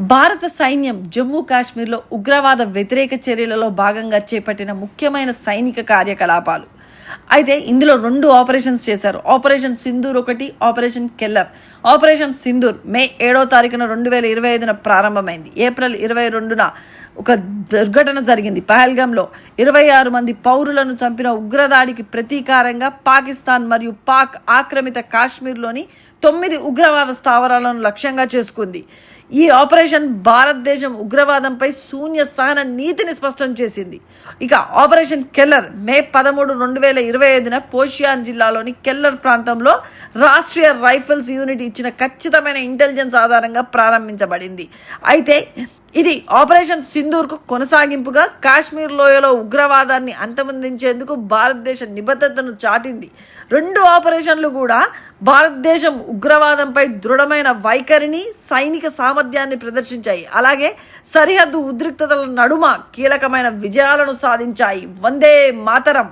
భారత సైన్యం జమ్మూ కాశ్మీర్లో ఉగ్రవాద వ్యతిరేక చర్యలలో భాగంగా చేపట్టిన ముఖ్యమైన సైనిక కార్యకలాపాలు. అయితే ఇందులో 2 ఆపరేషన్స్ చేశారు. ఆపరేషన్ సింధూర్ ఒకటి, ఆపరేషన్ కెల్లర్. ఆపరేషన్ సింధూర్ మే 7వ తారీఖున 2025 ప్రారంభమైంది. ఏప్రిల్ 22న ఒక దుర్ఘటన జరిగింది. పహల్గామ్లో 26 మంది పౌరులను చంపిన ఉగ్రదాడికి ప్రతీకారంగా పాకిస్తాన్ మరియు పాక్ ఆక్రమిత కాశ్మీర్లోని 9 ఉగ్రవాద స్థావరాలను లక్ష్యంగా చేసుకుంది. ఈ ఆపరేషన్ భారతదేశం ఉగ్రవాదంపై శూన్య సహన నీతిని స్పష్టం చేసింది. ఇక ఆపరేషన్ కెల్లర్ మే 13, 2025న పోషియాన్ జిల్లాలోని కెల్లర్ ప్రాంతంలో రాష్ట్రీయ రైఫిల్స్ యూనిట్ ఇచ్చిన ఖచ్చితమైన ఇంటెలిజెన్స్ ఆధారంగా ప్రారంభించబడింది. అయితే ఇది ఆపరేషన్ సింధూర్కు కొనసాగింపుగా కాశ్మీర్ లోయలో ఉగ్రవాదాన్ని అంతమొందించేందుకు భారతదేశ నిబద్ధతను చాటింది. 2 ఆపరేషన్లు కూడా భారతదేశం ఉగ్రవాదంపై దృఢమైన వైఖరిని, సైనిక సామర్థ్యాన్ని ప్రదర్శించాయి. అలాగే సరిహద్దు ఉద్రిక్తతల నడుమ కీలకమైన విజయాలను సాధించాయి. వందే మాతరం.